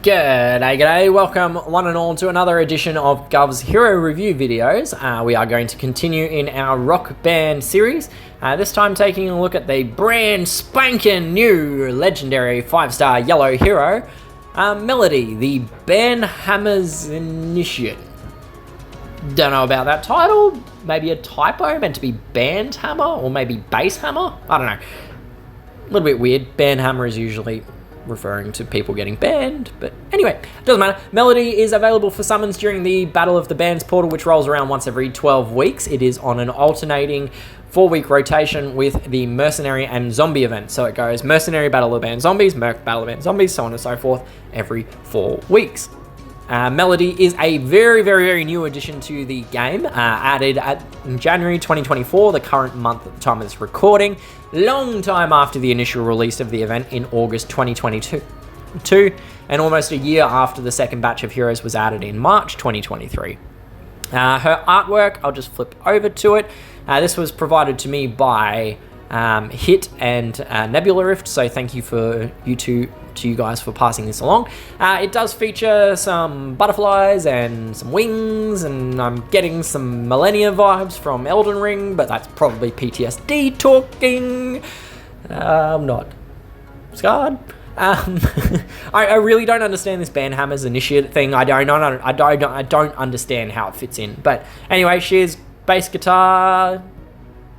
G'day, welcome one and all to another edition of Guvs Hero Review videos. We are going to continue in our Rock Band series, this time taking a look at the brand spanking new legendary 5-star yellow hero, Melody, the Banhammer Initiate. Don't know about that title, maybe a typo, meant to be Bandhammer or maybe Basshammer, I don't know. A little bit weird. Banhammer is usually referring to people getting banned, but anyway, doesn't matter. Melody is available for summons during the Battle of the Bands portal, which rolls around once every 12 weeks. It is on an alternating 4-week rotation with the Mercenary and Zombie event. So it goes Mercenary, Battle of the Band Zombies, Merc, Battle of the Band Zombies, so on and so forth, every 4 weeks. Melody is a very new addition to the game, added in January 2024, the current month at the time of this recording, long time after the initial release of the event in August 2022, and almost a year after the second batch of heroes was added in March 2023. Her artwork, I'll just flip over to it. This was provided to me by Hit and Nebula Rift, so thank you to you guys for passing this along. It does feature some butterflies and some wings, and I'm getting some Millennia vibes from Elden Ring, but that's probably PTSD talking. I'm not scarred. I really don't understand this Banhammer's Initiate thing. I don't understand how it fits in. But anyway, she's bass guitar.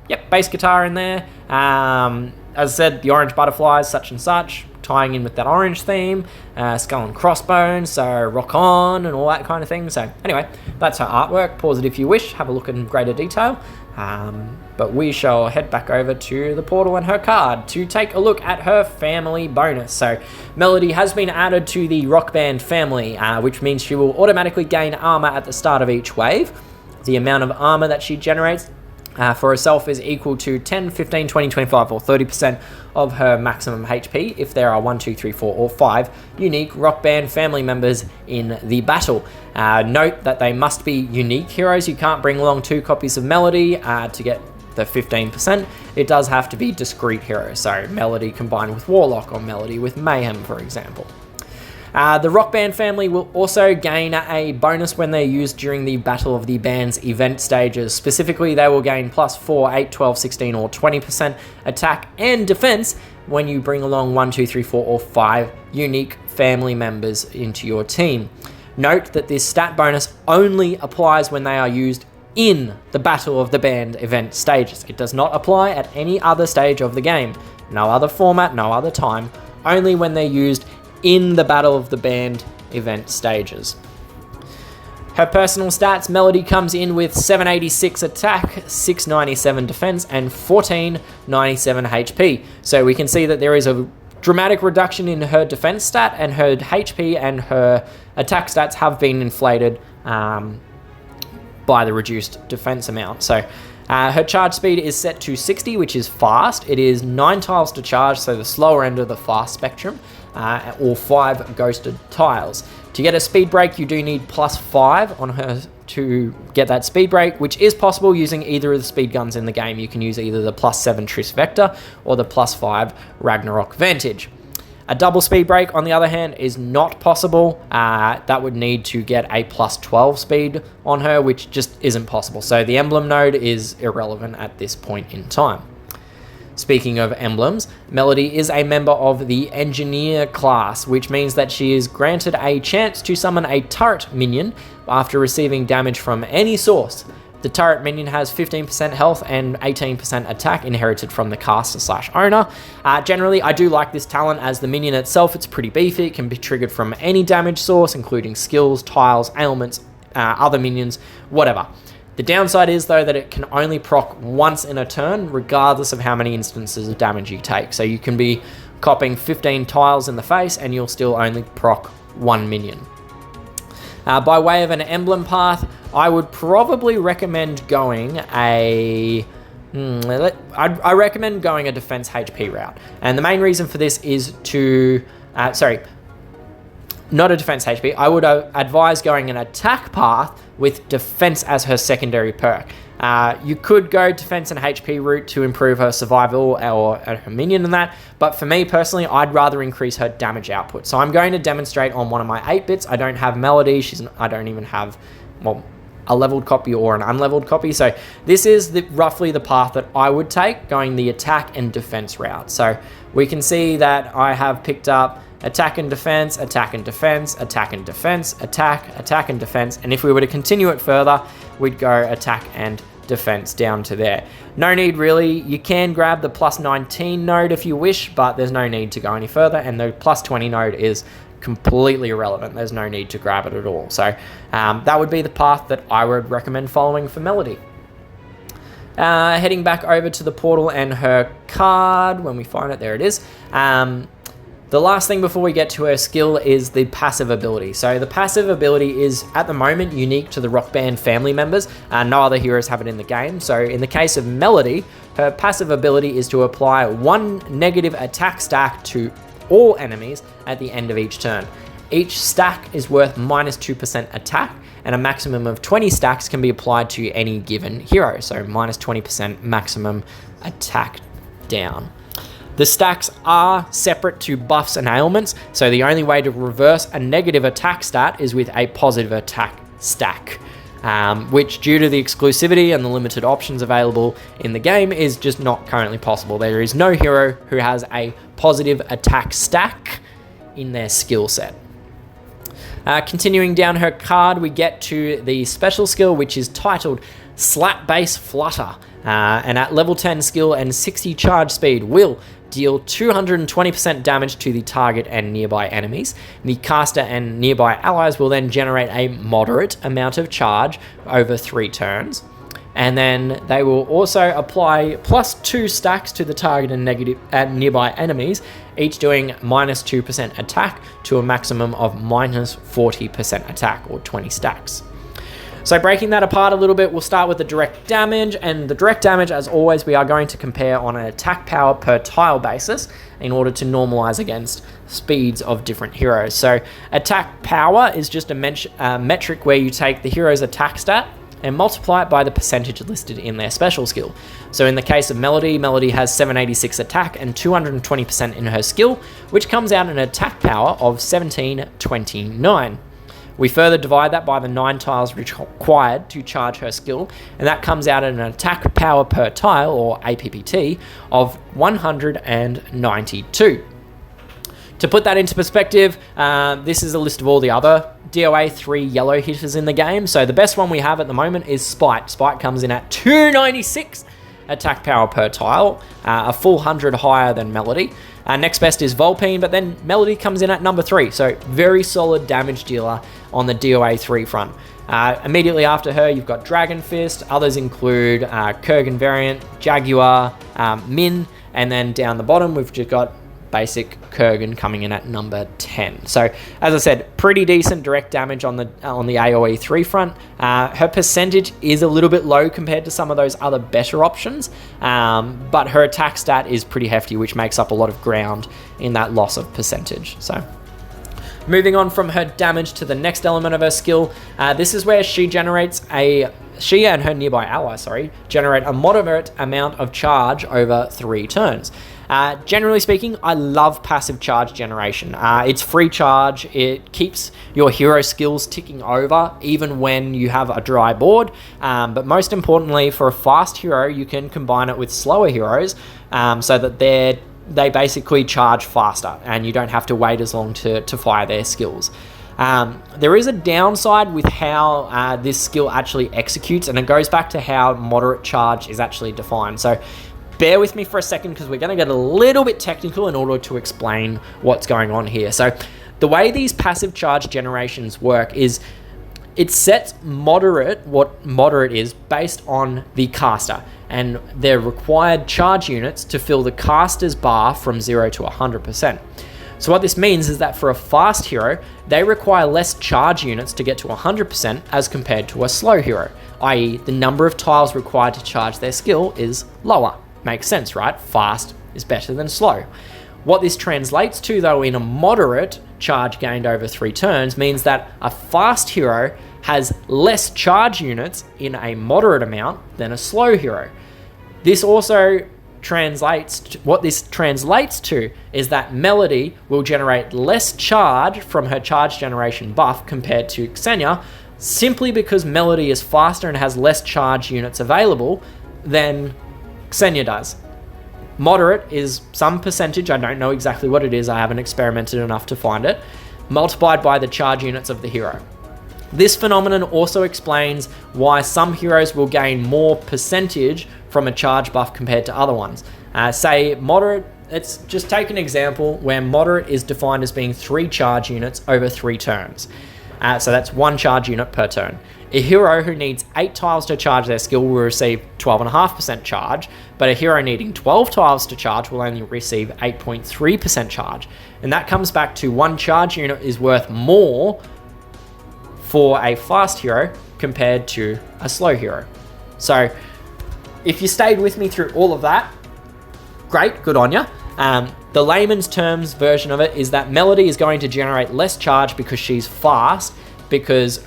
Yep, bass guitar in there. As I said, the orange butterflies, such and such, tying in with that orange theme, skull and crossbones, so rock on and all that kind of thing. So anyway, that's her artwork. Pause it if you wish, have a look in greater detail. But we shall head back over to the portal and her card to take a look at her family bonus. So Melody has been added to the Rock Band family, which means she will automatically gain armor at the start of each wave. The amount of armor that she generates for herself is equal to 10, 15, 20, 25 or 30% of her maximum HP if there are 1, 2, 3, 4 or 5 unique Rock Band family members in the battle. Note that they must be unique heroes. You can't bring along 2 copies of Melody to get the 15%. It does have to be discrete heroes, so Melody combined with Warlock or Melody with Mayhem, for example. The Rock Band family will also gain a bonus when they're used during the Battle of the Bands event stages. Specifically, they will gain plus 4, 8, 12, 16 or 20% attack and defense when you bring along 1, 2, 3, 4 or 5 unique family members into your team. Note that this stat bonus only applies when they are used in the Battle of the Band event stages. It does not apply at any other stage of the game. No other format, no other time, only when they're used in the Battle of the Band event stages. Her personal stats, Melody comes in with 786 attack, 697 defense, and 1497 HP. So we can see that there is a dramatic reduction in her defense stat, and her HP and her attack stats have been inflated by the reduced defense amount. So her charge speed is set to 60, which is fast. It is 9 tiles to charge, so the slower end of the fast spectrum, or 5 ghosted tiles. To get a speed break, you do need plus 5 on her to get that speed break, which is possible using either of the speed guns in the game. You can use either the plus 7 Triss Vector or the plus 5 Ragnarok Vantage. A double speed break, on the other hand, is not possible. That would need to get a plus 12 speed on her, which just isn't possible. So the emblem node is irrelevant at this point in time. Speaking of emblems, Melody is a member of the Engineer class, which means that she is granted a chance to summon a turret minion after receiving damage from any source. The turret minion has 15% health and 18% attack inherited from the caster/owner. Generally, I do like this talent as the minion itself, it's pretty beefy. It can be triggered from any damage source, including skills, tiles, ailments, other minions, whatever. The downside is, though, that it can only proc once in a turn, regardless of how many instances of damage you take. So you can be copping 15 tiles in the face and you'll still only proc 1 minion. By way of an emblem path, I would probably recommend going I recommend going a defense HP route. And the main reason for this is to... not a defense HP. I would advise going an attack path with defense as her secondary perk. You could go defense and HP route to improve her survival or her minion and that, but for me personally, I'd rather increase her damage output. So I'm going to demonstrate on one of my 8-bits. I don't have Melody. I don't even have, well, a leveled copy or an unleveled copy. So this is roughly the path that I would take, going the attack and defense route. So we can see that I have picked up attack and defense, attack and defense, attack and defense, attack and defense. And if we were to continue it further, we'd go attack and defense down to there. No need really. You can grab the plus 19 node if you wish, but there's no need to go any further. And the plus 20 node is completely irrelevant. There's no need to grab it at all. So that would be the path that I would recommend following for Melody. Heading back over to the portal and her card, when we find it, there it is. The last thing before we get to her skill is the passive ability. So the passive ability is, at the moment, unique to the Rock Band family members. No other heroes have it in the game. So in the case of Melody, her passive ability is to apply 1 negative attack stack to all enemies at the end of each turn. Each stack is worth minus 2% attack, and a maximum of 20 stacks can be applied to any given hero. So minus 20% maximum attack down. The stacks are separate to buffs and ailments, so the only way to reverse a negative attack stat is with a positive attack stack, which, due to the exclusivity and the limited options available in the game, is just not currently possible. There is no hero who has a positive attack stack in their skill set. Continuing down her card, we get to the special skill, which is titled Slap Base Flutter, and at level 10 skill and 60 charge speed will deal 220% damage to the target and nearby enemies. The caster and nearby allies will then generate a moderate amount of charge over 3 turns. And then they will also apply plus 2 stacks to the target and nearby enemies, each doing minus 2% attack to a maximum of minus 40% attack, or 20 stacks. So breaking that apart a little bit, we'll start with the direct damage, and the direct damage, as always, we are going to compare on an attack power per tile basis in order to normalize against speeds of different heroes. So attack power is just a metric where you take the hero's attack stat and multiply it by the percentage listed in their special skill. So in the case of Melody, Melody has 786 attack and 220% in her skill, which comes out an attack power of 1729. We further divide that by the 9 tiles required to charge her skill, and that comes out at an attack power per tile, or APPT, of 192. To put that into perspective, this is a list of all the other DOA 3 yellow hitters in the game. So the best one we have at the moment is Spite. Spite comes in at 296 attack power per tile, a full 100 higher than Melody. Next best is Vulpine, but then Melody comes in at number 3, so very solid damage dealer on the DOA 3 front. Immediately after her, you've got Dragon Fist. Others include Kurgan variant, Jaguar, Min, and then down the bottom, we've just got basic Kurgan coming in at number 10. So, as I said, pretty decent direct damage on the AoE 3 front. Her percentage is a little bit low compared to some of those other better options, but her attack stat is pretty hefty, which makes up a lot of ground in that loss of percentage. So, moving on from her damage to the next element of her skill, this is where she and her nearby ally, generate a moderate amount of charge over 3 turns. Generally speaking, I love passive charge generation. It's free charge. It keeps your hero skills ticking over even when you have a dry board. But most importantly, for a fast hero, you can combine it with slower heroes so that they basically charge faster and you don't have to wait as long to fire their skills. There is a downside with how this skill actually executes, and it goes back to how moderate charge is actually defined. So bear with me for a second because we're going to get a little bit technical in order to explain what's going on here. So the way these passive charge generations work is it sets what moderate is based on the caster and their required charge units to fill the caster's bar from 0 to 100%. So what this means is that for a fast hero, they require less charge units to get to 100% as compared to a slow hero, i.e. the number of tiles required to charge their skill is lower. Makes sense, right? Fast is better than slow. What this translates to, though, in a moderate charge gained over 3 turns means that a fast hero has less charge units in a moderate amount than a slow hero. This also what this translates to is that Melody will generate less charge from her charge generation buff compared to Ksenia, simply because Melody is faster and has less charge units available than Ksenia does. Moderate is some percentage, I don't know exactly what it is, I haven't experimented enough to find it, multiplied by the charge units of the hero. This phenomenon also explains why some heroes will gain more percentage from a charge buff compared to other ones. Say moderate, let's just take an example where moderate is defined as being 3 charge units over 3 turns. So that's 1 charge unit per turn. A hero who needs 8 tiles to charge their skill will receive 12.5% charge, but a hero needing 12 tiles to charge will only receive 8.3% charge. And that comes back to 1 charge unit is worth more for a fast hero compared to a slow hero. So if you stayed with me through all of that, great, good on you. The layman's terms version of it is that Melody is going to generate less charge because she's fast, because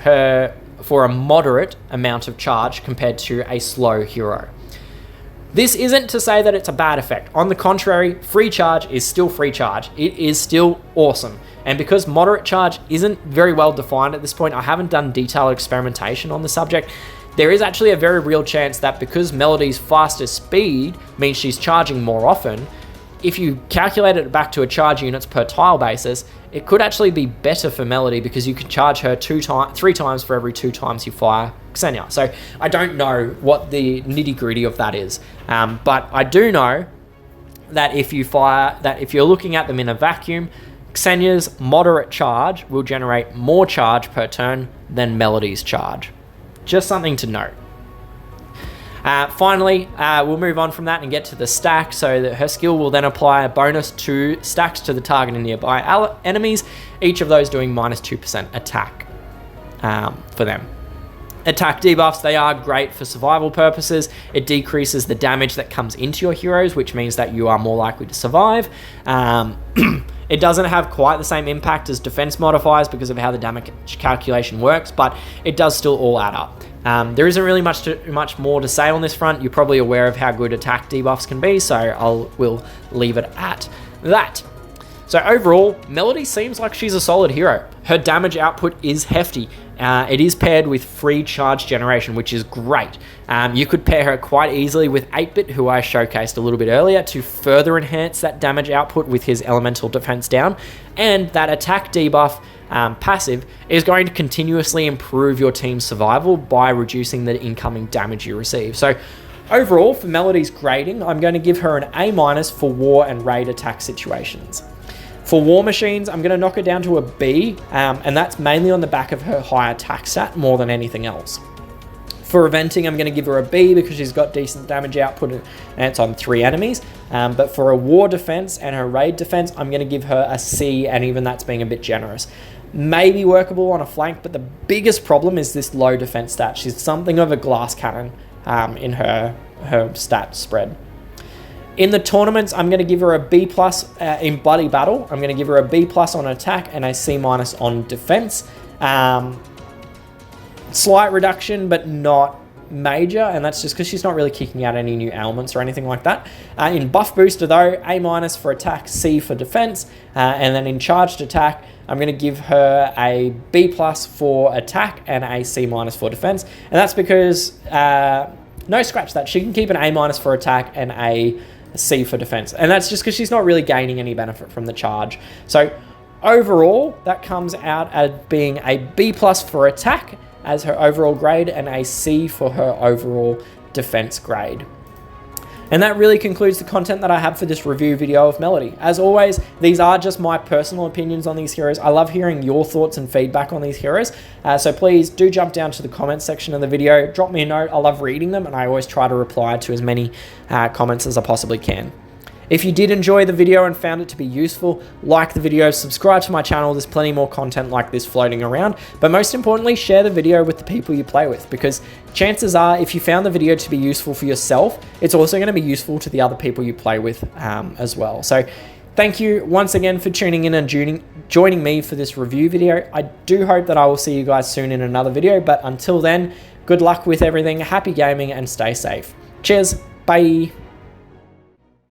for a moderate amount of charge compared to a slow hero. This isn't to say that it's a bad effect. On the contrary, free charge is still free charge. It is still awesome. And because moderate charge isn't very well defined at this point, I haven't done detailed experimentation on the subject, there is actually a very real chance that because Melody's faster speed means she's charging more often, if you calculate it back to a charge units per tile basis, it could actually be better for Melody because you can charge her 3 times for every 2 times you fire Ksenia. So I don't know what the nitty gritty of that is, but I do know that if you're looking at them in a vacuum, Ksenia's moderate charge will generate more charge per turn than Melody's charge. Just something to note. Finally, we'll move on from that and get to the stack, so that her skill will then apply a bonus 2 stacks to the target and nearby enemies, each of those doing minus 2% attack for them. Attack debuffs, they are great for survival purposes. It decreases the damage that comes into your heroes, which means that you are more likely to survive. It doesn't have quite the same impact as defense modifiers because of how the damage calculation works, but it does still all add up. There isn't really much more to say on this front. You're probably aware of how good attack debuffs can be, so we'll leave it at that. So overall, Melody seems like she's a solid hero. Her damage output is hefty. It is paired with free charge generation, which is great. You could pair her quite easily with 8-Bit, who I showcased a little bit earlier, to further enhance that damage output with his elemental defense down. And that attack debuff passive is going to continuously improve your team's survival by reducing the incoming damage you receive. So overall, for Melody's grading, I'm going to give her an A- for war and raid attack situations. For War Machines, I'm going to knock her down to a B, and that's mainly on the back of her high attack stat more than anything else. For Eventing, I'm going to give her a B because she's got decent damage output and it's on 3 enemies. But for a War Defense and her Raid Defense, I'm going to give her a C, and even that's being a bit generous. Maybe workable on a flank, but the biggest problem is this low defense stat. She's something of a glass cannon in her stat spread. In the tournaments, I'm going to give her a B+, in Bloody Battle. I'm going to give her a B+ on attack and a C- on defense. Slight reduction, but not major, and that's just because she's not really kicking out any new ailments or anything like that. In Buff Booster, though, A- for attack, C for defense, and then in Charged Attack, I'm going to give her a B+ for attack and a C- for defense, and that's because, no, scratch that, she can keep an A- for attack and a C for defense, and that's just because she's not really gaining any benefit from the charge. So overall, that comes out as being a B+ for attack as her overall grade and a C for her overall defense grade. And that really concludes the content that I have for this review video of Melody. As always, these are just my personal opinions on these heroes. I love hearing your thoughts and feedback on these heroes. So please do jump down to the comments section of the video, drop me a note. I love reading them, and I always try to reply to as many comments as I possibly can. If you did enjoy the video and found it to be useful, like the video, subscribe to my channel. There's plenty more content like this floating around. But most importantly, share the video with the people you play with, because chances are, if you found the video to be useful for yourself, it's also going to be useful to the other people you play with as well. So Thank you once again for tuning in and joining me for this review video. I do hope that I will see you guys soon in another video, but until then, good luck with everything, happy gaming, and stay safe. Cheers, bye.